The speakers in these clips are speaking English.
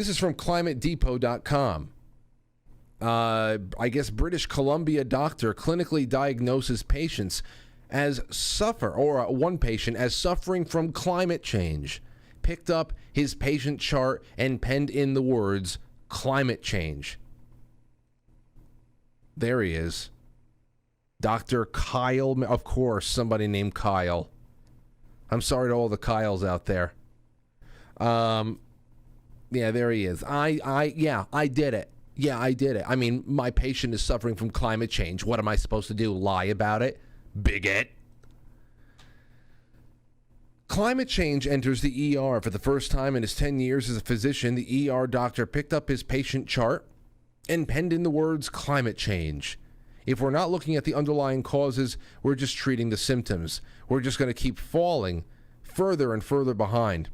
This is from climatedepot.com. I guess British Columbia doctor clinically diagnoses patients as one patient as suffering from climate change. Picked up his patient chart and penned in the words, climate change. There he is. Dr. Kyle, of course, somebody named Kyle. I'm sorry to all the Kyles out there. Yeah, there he is. I did it. Yeah, I did it. I mean, my patient is suffering from climate change. What am I supposed to do? Lie about it? Bigot. Climate change enters the ER for the first time in his 10 years as a physician. The ER doctor picked up his patient chart and penned in the words climate change. If we're not looking at the underlying causes, we're just treating the symptoms. We're just going to keep falling further and further behind.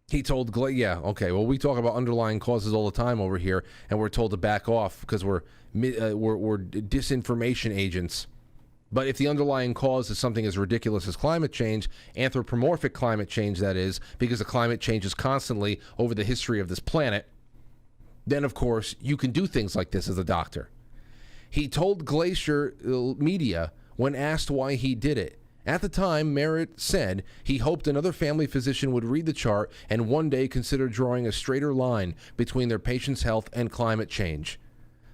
He told we talk about underlying causes all the time over here, and we're told to back off because we're disinformation agents. But if the underlying cause is something as ridiculous as climate change, anthropomorphic climate change that is, because the climate changes constantly over the history of this planet, then of course you can do things like this as a doctor. He told Glacier Media when asked why he did it. At the time, Merritt said he hoped another family physician would read the chart and one day consider drawing a straighter line between their patient's health and climate change.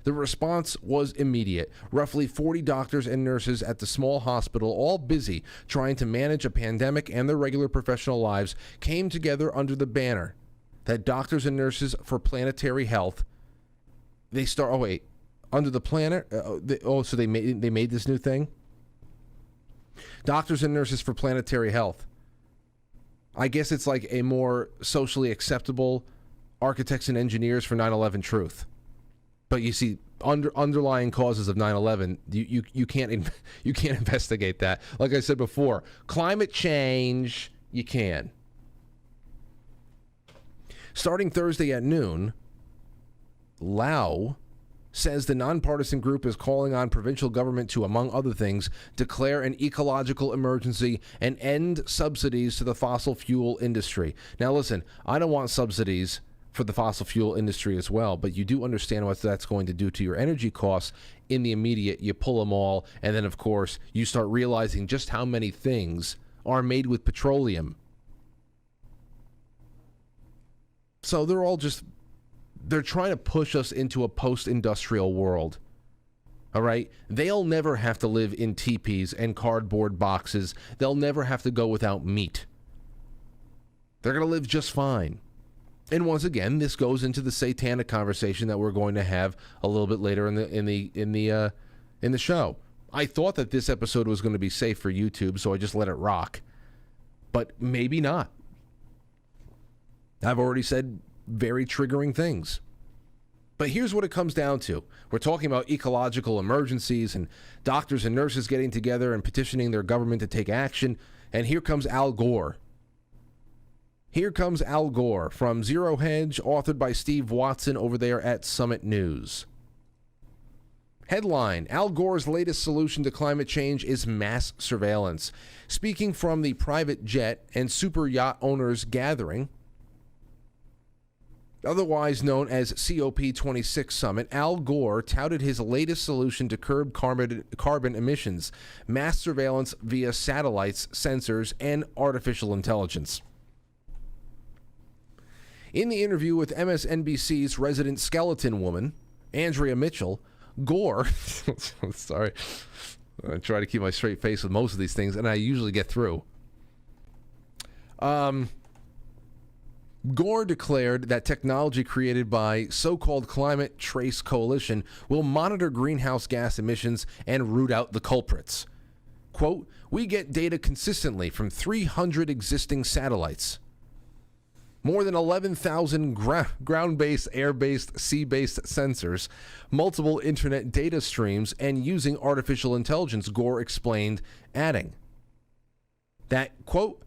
The response was immediate. Roughly 40 doctors and nurses at the small hospital, all busy trying to manage a pandemic and their regular professional lives, came together under the banner that Doctors and Nurses for Planetary Health. Under the planet. So they made this new thing. Doctors and Nurses for Planetary Health. I guess it's like a more socially acceptable Architects and Engineers for 9/11 Truth. But you see, underlying causes of 9/11, you can't investigate that. Like I said before, climate change, you can. Starting Thursday at noon, Lau says the nonpartisan group is calling on provincial government to, among other things, declare an ecological emergency and end subsidies to the fossil fuel industry. Now listen, I don't want subsidies for the fossil fuel industry as well, but you do understand what that's going to do to your energy costs in the immediate. You pull them all, and then of course you start realizing just how many things are made with petroleum. So they're trying to push us into a post-industrial world. All right? They'll never have to live in teepees and cardboard boxes. They'll never have to go without meat. They're going to live just fine. And once again, this goes into the satanic conversation that we're going to have a little bit later in the show. I thought that this episode was going to be safe for YouTube, so I just let it rock. But maybe not. I've already said very triggering things. But here's what it comes down to. We're talking about ecological emergencies and doctors and nurses getting together and petitioning their government to take action. And here comes Al Gore. Here comes Al Gore from Zero Hedge, authored by Steve Watson over there at Summit News. Headline: Al Gore's latest solution to climate change is mass surveillance. Speaking from the private jet and super yacht owners gathering, otherwise known as COP26 Summit, Al Gore touted his latest solution to curb carbon emissions: mass surveillance via satellites, sensors, and artificial intelligence. In the interview with MSNBC's resident skeleton woman, Andrea Mitchell, Gore, sorry, I try to keep my straight face with most of these things, and I usually get through. Gore declared that technology created by so-called Climate Trace Coalition will monitor greenhouse gas emissions and root out the culprits. Quote, "We get data consistently from 300 existing satellites. More than 11,000 ground-based, air-based, sea-based sensors, multiple internet data streams, and using artificial intelligence," Gore explained, adding that, quote,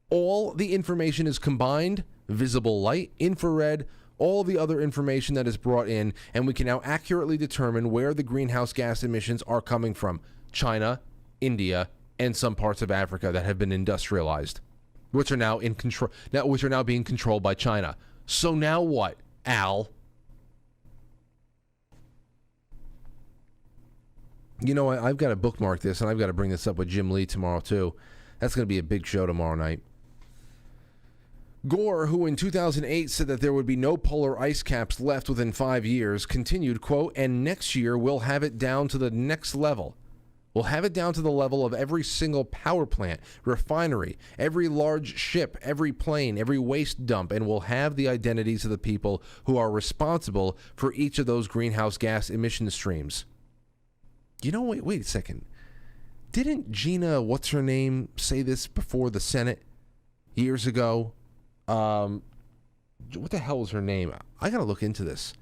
"all the information is combined, visible light, infrared, all the other information that is brought in, and we can now accurately determine where the greenhouse gas emissions are coming from: China, India, and some parts of Africa that have been industrialized, which are now being controlled by China. So now what, Al? You know, I've got to bookmark this, and I've got to bring this up with Jim Lee tomorrow, too. That's going to be a big show tomorrow night. Gore, who in 2008 said that there would be no polar ice caps left within 5 years, continued, quote, and next year we'll have it down to the next level. We'll have it down to the level of every single power plant, refinery, every large ship, every plane, every waste dump, and we'll have the identities of the people who are responsible for each of those greenhouse gas emission streams. You know, wait a second. Didn't Gina, what's her name, say this before the Senate years ago? What the hell was her name? I got to look into this.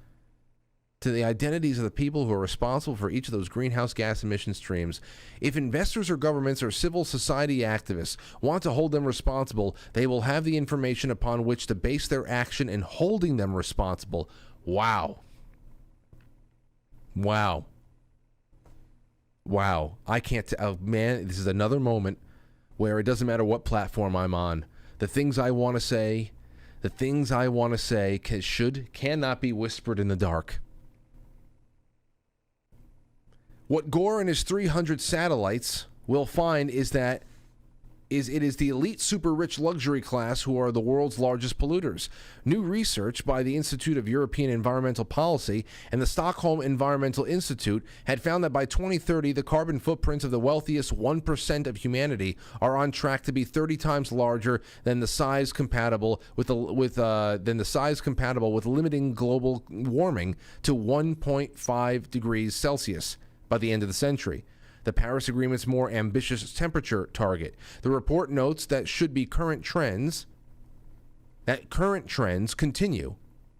To the identities of the people who are responsible for each of those greenhouse gas emission streams. If investors or governments or civil society activists want to hold them responsible, they will have the information upon which to base their action in holding them responsible. Wow. Wow. Wow. I can't man, this is another moment where it doesn't matter what platform I'm on. The things I want to say cannot be whispered in the dark. What Gore and his 300 satellites will find is that it is the elite super rich luxury class who are the world's largest polluters. New research by the Institute of European Environmental Policy and the Stockholm Environmental Institute had found that by 2030 the carbon footprints of the wealthiest 1% of humanity are on track to be 30 times larger than the size compatible with limiting global warming to 1.5 degrees Celsius by the end of the century. The Paris Agreement's more ambitious temperature target. The report notes that current trends continue.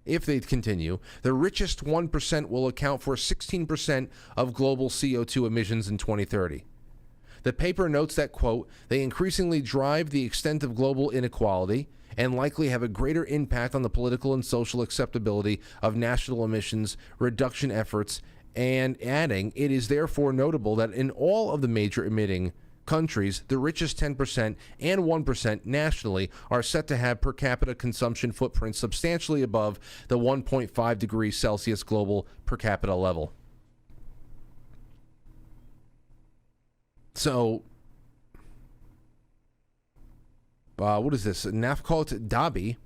If they continue, the richest 1% will account for 16% of global CO2 emissions in 2030. The paper notes that, quote, they increasingly drive the extent of global inequality and likely have a greater impact on the political and social acceptability of national emissions reduction efforts, and adding, it is therefore notable that in all of the major emitting countries, the richest 10% and 1% nationally are set to have per capita consumption footprints substantially above the 1.5 degrees Celsius global per capita level. So, what is this? Nafkot Dabi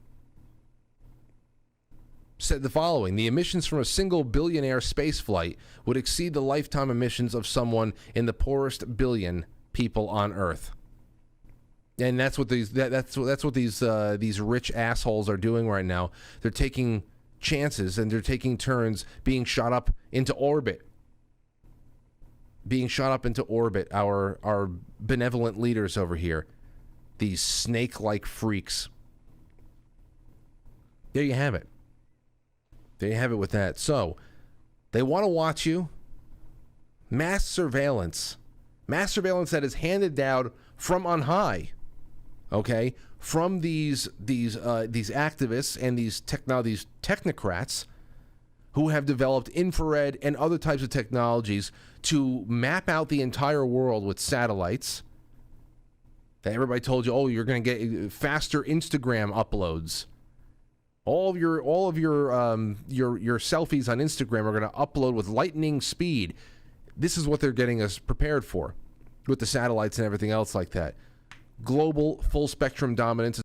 said the following: the emissions from a single billionaire space flight would exceed the lifetime emissions of someone in the poorest billion people on Earth. And that's what these rich assholes are doing right now. They're taking chances and they're taking turns being shot up into orbit. Our benevolent leaders over here, these snake-like freaks. There you have it. There you have it with that. So, they want to watch you. Mass surveillance. Mass surveillance that is handed down from on high. Okay? From these activists and these technocrats who have developed infrared and other types of technologies to map out the entire world with satellites. That everybody told you, oh, you're going to get faster Instagram uploads. All of your selfies on Instagram are going to upload with lightning speed. This is what they're getting us prepared for with the satellites and everything else like that. Global full spectrum dominance